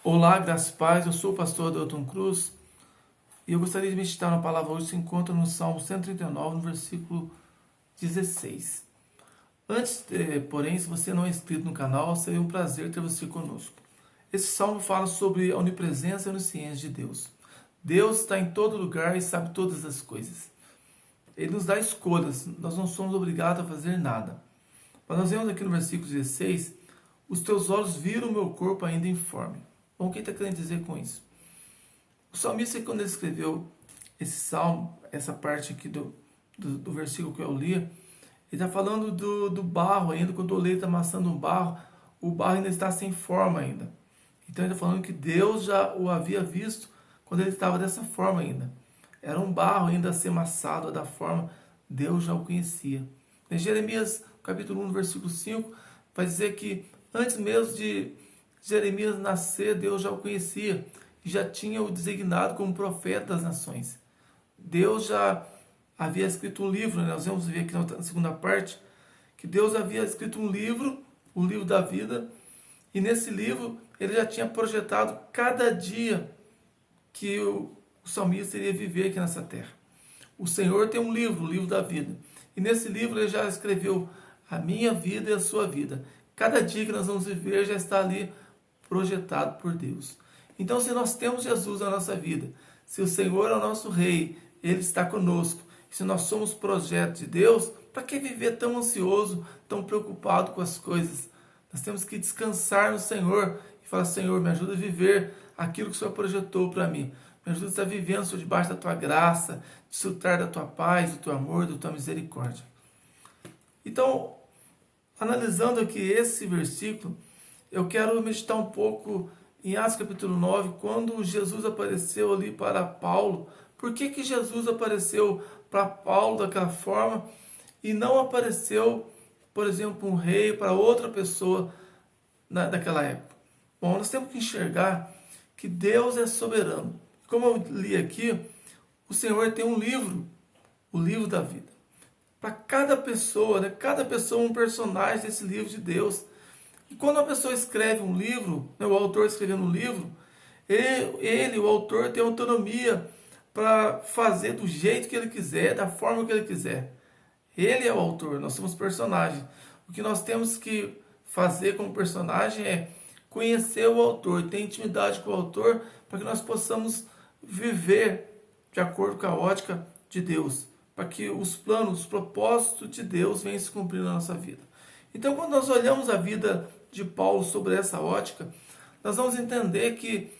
Olá, graças e paz, eu sou o pastor Adelton Cruz e eu gostaria de meditar na palavra hoje, se encontra no Salmo 139, no versículo 16. Antes, porém, se você não é inscrito no canal, seria um prazer ter você conosco. Esse salmo fala sobre a onipresença e a onisciência de Deus. Deus está em todo lugar e sabe todas as coisas. Ele nos dá escolhas, nós não somos obrigados a fazer nada. Mas nós vemos aqui no versículo 16, os teus olhos viram o meu corpo ainda informe. Bom, o que ele está querendo dizer com isso? O salmista, quando ele escreveu esse salmo, essa parte aqui do versículo que eu li, ele está falando do barro ainda, quando o oleiro está amassando o barro ainda está sem forma ainda. Então ele está falando que Deus já o havia visto quando ele estava dessa forma ainda. Era um barro ainda a ser amassado da forma, Deus já o conhecia. Em Jeremias, capítulo 1, versículo 5, vai dizer que antes mesmo de Jeremias nascer, Deus já o conhecia e já tinha o designado como profeta das nações. Deus já havia escrito um livro, né? Nós vamos ver aqui na segunda parte, que Deus havia escrito um livro, o livro da vida, e nesse livro ele já tinha projetado cada dia que o salmista iria viver aqui nessa terra. O Senhor tem um livro, o livro da vida, e nesse livro ele já escreveu a minha vida e a sua vida. Cada dia que nós vamos viver já está ali projetado por Deus. Então, se nós temos Jesus na nossa vida, se o Senhor é o nosso Rei, Ele está conosco, se nós somos projeto de Deus, para que viver tão ansioso, tão preocupado com as coisas? Nós temos que descansar no Senhor e falar: Senhor, me ajuda a viver aquilo que o Senhor projetou para mim. Me ajuda a estar vivendo, Senhor, debaixo da Tua graça, desfrutar da Tua paz, do Teu amor, da Tua misericórdia. Então, analisando aqui esse versículo, eu quero meditar um pouco em Atos capítulo 9, quando Jesus apareceu ali para Paulo. Por que Jesus apareceu para Paulo daquela forma e não apareceu, por exemplo, um rei para outra pessoa daquela época? Bom, nós temos que enxergar que Deus é soberano. Como eu li aqui, o Senhor tem um livro, o livro da vida. Para cada pessoa, né? Cada pessoa é um personagem desse livro de Deus. E quando a pessoa escreve um livro, né, o autor escrevendo um livro, o autor, tem autonomia para fazer do jeito que ele quiser, da forma que ele quiser. Ele é o autor, nós somos personagens. O que nós temos que fazer como personagem é conhecer o autor, ter intimidade com o autor, para que nós possamos viver de acordo com a ótica de Deus, para que os planos, os propósitos de Deus venham se cumprir na nossa vida. Então, quando nós olhamos a vida de Paulo sobre essa ótica, nós vamos entender que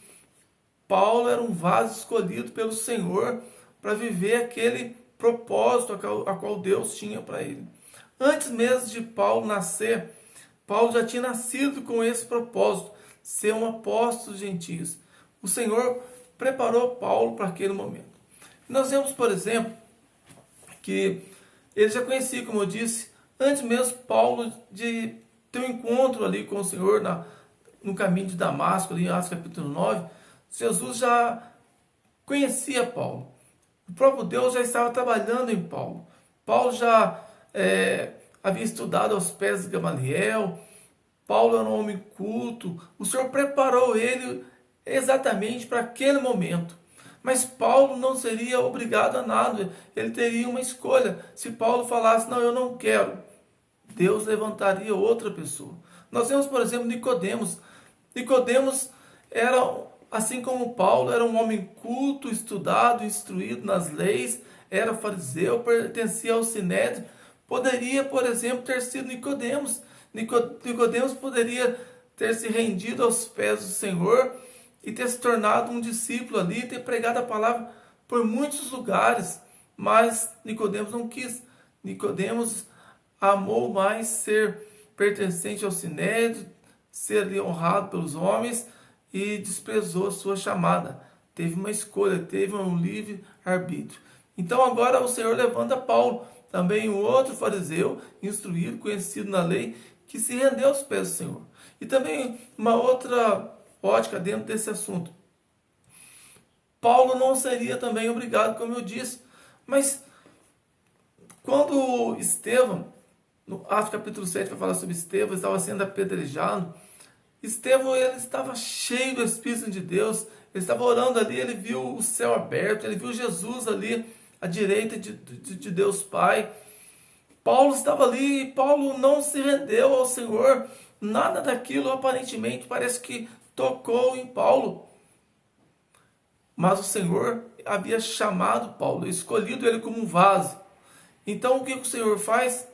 Paulo era um vaso escolhido pelo Senhor para viver aquele propósito a qual Deus tinha para ele. Antes mesmo de Paulo nascer, Paulo já tinha nascido com esse propósito, ser um apóstolo dos gentios. O Senhor preparou Paulo para aquele momento. Nós vemos, por exemplo, que ele já conhecia, como eu disse, antes mesmo Paulo de ter um encontro ali com o Senhor no caminho de Damasco, ali em Atos capítulo 9, Jesus já conhecia Paulo. O próprio Deus já estava trabalhando em Paulo. Paulo já havia estudado aos pés de Gamaliel. Paulo era um homem culto. O Senhor preparou ele exatamente para aquele momento. Mas Paulo não seria obrigado a nada. Ele teria uma escolha. Se Paulo falasse: não, eu não quero, Deus levantaria outra pessoa. Nós vemos, por exemplo, Nicodemos. Nicodemos era, assim como Paulo, era um homem culto, estudado, instruído nas leis, era fariseu, pertencia ao Sinédrio. Poderia, por exemplo, ter sido Nicodemos. Nicodemos poderia ter se rendido aos pés do Senhor e ter se tornado um discípulo ali, ter pregado a palavra por muitos lugares. Mas Nicodemos não quis. Nicodemos amou mais ser pertencente ao Sinédrio, ser ali honrado pelos homens, e desprezou sua chamada. Teve uma escolha, teve um livre arbítrio. Então agora o Senhor levanta Paulo, também um outro fariseu, instruído, conhecido na lei, que se rendeu aos pés do Senhor. E também uma outra ótica dentro desse assunto. Paulo não seria também obrigado, como eu disse, mas quando Estevão, no Atos capítulo 7 vai falar sobre Estevão, estava sendo apedrejado, Estevão, ele estava cheio do Espírito de Deus, ele estava orando ali, ele viu o céu aberto, ele viu Jesus ali à direita de Deus Pai. Paulo estava ali e Paulo não se rendeu ao Senhor. Nada daquilo aparentemente parece que tocou em Paulo. Mas o Senhor havia chamado Paulo, escolhido ele como um vaso. Então o que o Senhor faz?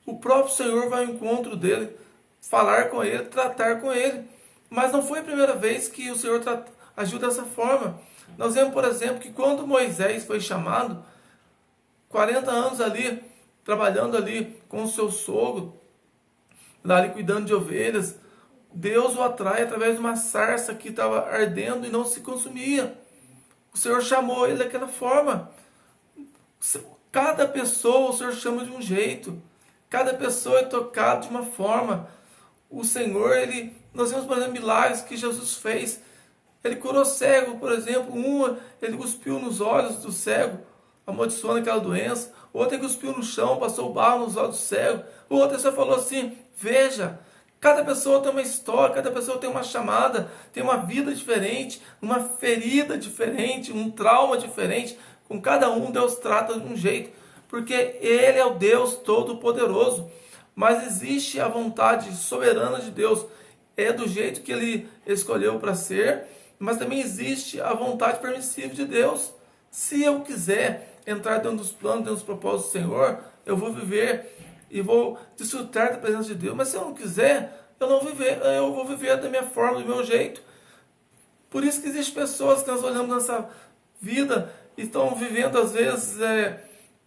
O próprio Senhor vai ao encontro dele, falar com ele, tratar com ele. Mas não foi a primeira vez que o Senhor agiu dessa forma. Nós vemos, por exemplo, que quando Moisés foi chamado, 40 anos ali, trabalhando ali com o seu sogro, ali cuidando de ovelhas, Deus o atrai através de uma sarça que estava ardendo e não se consumia. O Senhor chamou ele daquela forma. Cada pessoa o Senhor chama de um jeito. Cada pessoa é tocada de uma forma. O Senhor, nós vemos, por exemplo, milagres que Jesus fez. Ele curou cego, por exemplo. Ele cuspiu nos olhos do cego, amaldiçoando aquela doença. Outro, ele cuspiu no chão, passou barro nos olhos do cego. O outro, ele só falou assim: veja, cada pessoa tem uma história, cada pessoa tem uma chamada, tem uma vida diferente, uma ferida diferente, um trauma diferente. Com cada um, Deus trata de um jeito, porque Ele é o Deus Todo-Poderoso. Mas existe a vontade soberana de Deus, é do jeito que Ele escolheu para ser, mas também existe a vontade permissiva de Deus. Se eu quiser entrar dentro dos planos, dentro dos propósitos do Senhor, eu vou viver e vou desfrutar da presença de Deus. Mas se eu não quiser, eu vou viver da minha forma, do meu jeito. Por isso que existem pessoas que nós olhamos nessa vida e estão vivendo, às vezes,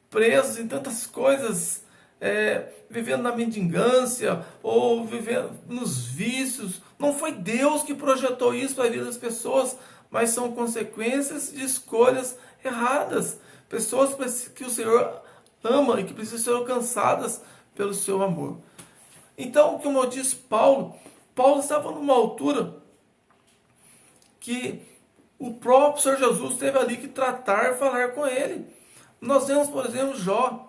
presos em tantas coisas, vivendo na mendigância ou vivendo nos vícios. Não foi Deus que projetou isso para a vida das pessoas, mas são consequências de escolhas erradas. Pessoas que o Senhor ama e que precisam ser alcançadas pelo seu amor. Então, como eu disse, Paulo estava numa altura que o próprio Senhor Jesus teve ali que tratar e falar com ele. Nós vemos, por exemplo, Jó.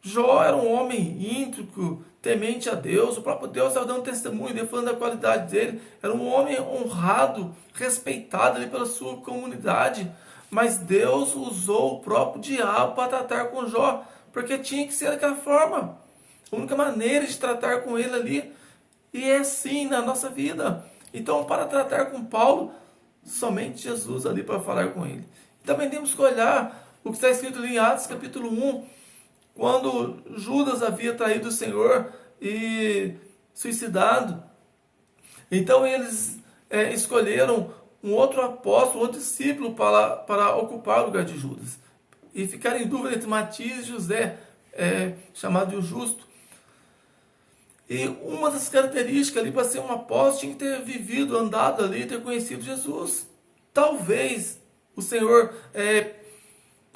Jó era um homem íntegro, temente a Deus. O próprio Deus estava dando testemunho dele, falando da qualidade dele. Era um homem honrado, respeitado ali pela sua comunidade. Mas Deus usou o próprio diabo para tratar com Jó, porque tinha que ser daquela forma. A única maneira de tratar com ele ali. E é assim na nossa vida. Então, para tratar com Paulo, somente Jesus ali para falar com ele. Também temos que olhar o que está escrito ali em Atos capítulo 1, quando Judas havia traído o Senhor e suicidado. Então eles escolheram um outro apóstolo, outro discípulo para ocupar o lugar de Judas. E ficaram em dúvida entre Matias e José, chamado de o Justo. E uma das características ali para ser um apóstolo tinha que ter vivido, andado ali, ter conhecido Jesus. Talvez o Senhor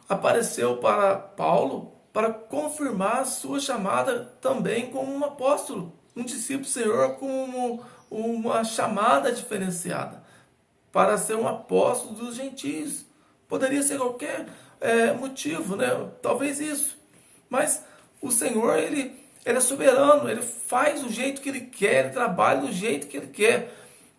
apareceu para Paulo para confirmar a sua chamada também como um apóstolo, um discípulo do Senhor com uma chamada diferenciada, para ser um apóstolo dos gentios. Poderia ser qualquer motivo, né? Talvez isso. Mas o Senhor, ele é soberano, ele faz do jeito que ele quer, ele trabalha do jeito que ele quer.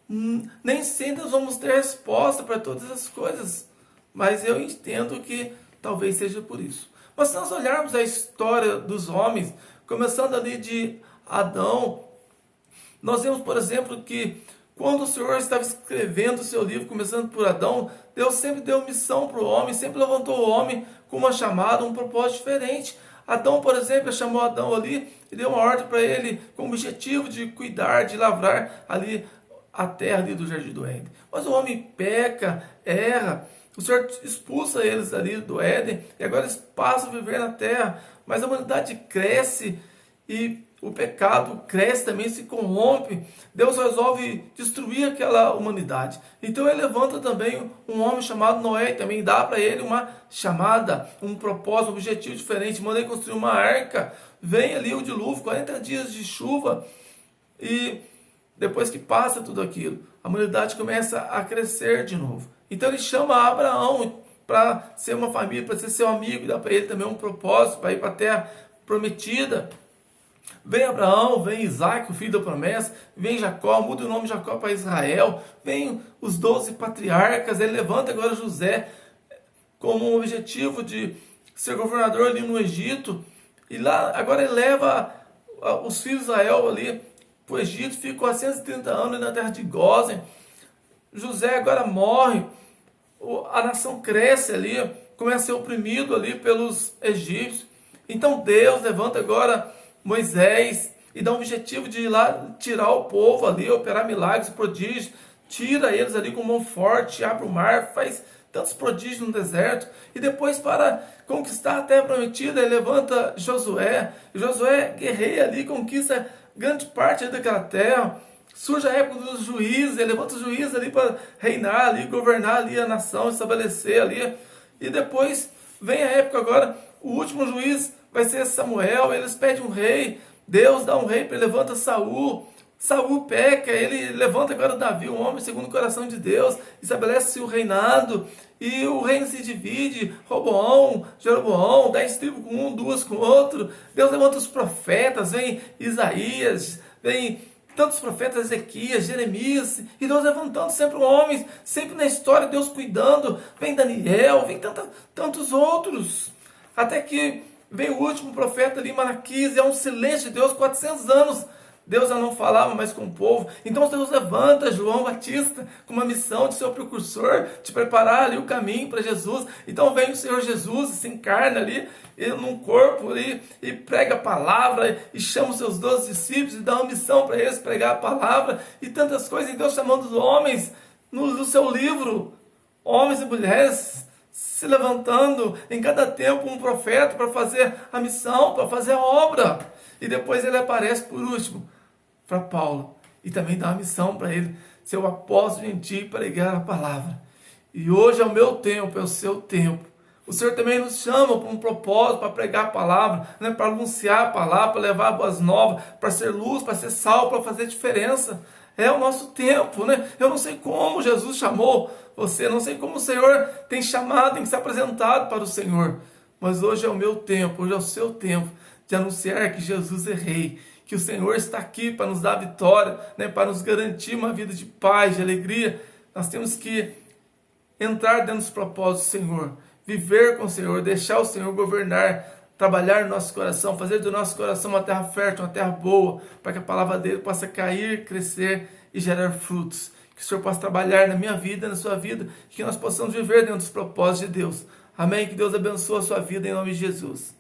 Nem sempre nós vamos ter resposta para todas as coisas, mas eu entendo que talvez seja por isso. Mas se nós olharmos a história dos homens, começando ali de Adão, nós vemos, por exemplo, que quando o Senhor estava escrevendo o seu livro, começando por Adão, Deus sempre deu missão para o homem, sempre levantou o homem com uma chamada, um propósito diferente. Adão, por exemplo, chamou Adão ali e deu uma ordem para ele com o objetivo de cuidar, de lavrar ali a terra ali do Jardim do Éden. Mas o homem peca, erra, o Senhor expulsa eles ali do Éden e agora eles passam a viver na terra. Mas a humanidade cresce e o pecado cresce também, se corrompe. Deus resolve destruir aquela humanidade. Então ele levanta também um homem chamado Noé, também dá para ele uma chamada, um propósito, um objetivo diferente. Manda ele construir uma arca. Vem ali o dilúvio, 40 dias de chuva, e depois que passa tudo aquilo, a humanidade começa a crescer de novo. Então ele chama Abraão para ser uma família, para ser seu amigo, e dá para ele também um propósito, para ir para a terra prometida. Vem Abraão, vem Isaac, o filho da promessa, vem Jacó, muda o nome de Jacó para Israel, vem os 12 patriarcas, ele levanta agora José como um objetivo de ser governador ali no Egito, e lá agora ele leva os filhos de Israel ali para o Egito, fica 430 anos na terra de Gósen. José agora morre, a nação cresce ali, começa a ser oprimido ali pelos egípcios. Então Deus levanta agora Moisés e dá um objetivo de ir lá tirar o povo ali, operar milagres, prodígios, tira eles ali com mão forte, abre o mar, faz tantos prodígios no deserto, e depois para conquistar a terra prometida, ele levanta Josué. Josué guerreia ali, conquista grande parte daquela terra. Surge a época dos juízes, ele levanta os juízes ali para reinar ali, governar ali a nação, estabelecer ali. E depois vem a época agora, o último juiz vai ser Samuel, eles pedem um rei, Deus dá um rei, ele levanta Saul. Saul peca, ele levanta agora Davi, um homem segundo o coração de Deus, estabelece o reinado, e o reino se divide, Roboão, Jeroboão, 10 tribos com um, 2 com o outro. Deus levanta os profetas, vem Isaías, vem tantos profetas, Ezequias, Jeremias, e Deus levantando sempre homens, sempre na história, Deus cuidando, vem Daniel, vem tantos outros, até que vem o último profeta ali, Malaquias, e é um silêncio de Deus, 400 anos, Deus já não falava mais com o povo. Então Deus levanta João Batista com uma missão de ser o precursor, de preparar ali o caminho para Jesus. Então vem o Senhor Jesus e se encarna ali num corpo ali, e prega a palavra, e chama os seus 12 discípulos e dá uma missão para eles, pregar a palavra, e tantas coisas. E Deus chamando os homens no seu livro, homens e mulheres, se levantando em cada tempo um profeta para fazer a missão, para fazer a obra. E depois ele aparece por último para Paulo, e também dá uma missão para ele, ser o apóstolo gentil e pregar a palavra. E hoje é o meu tempo, é o seu tempo. O Senhor também nos chama para um propósito, para pregar a palavra, né? Para anunciar a palavra, para levar boas novas, para ser luz, para ser sal, para fazer diferença. É o nosso tempo, né? Eu não sei como Jesus chamou você, não sei como o Senhor tem chamado, tem se apresentado para o Senhor, mas hoje é o meu tempo, hoje é o seu tempo de anunciar que Jesus é Rei, que o Senhor está aqui para nos dar vitória, né? Para nos garantir uma vida de paz, de alegria. Nós temos que entrar dentro dos propósitos do Senhor, viver com o Senhor, deixar o Senhor governar, trabalhar no nosso coração, fazer do nosso coração uma terra fértil, uma terra boa, para que a palavra dele possa cair, crescer e gerar frutos. Que o Senhor possa trabalhar na minha vida, na sua vida, que nós possamos viver dentro dos propósitos de Deus. Amém? Que Deus abençoe a sua vida em nome de Jesus.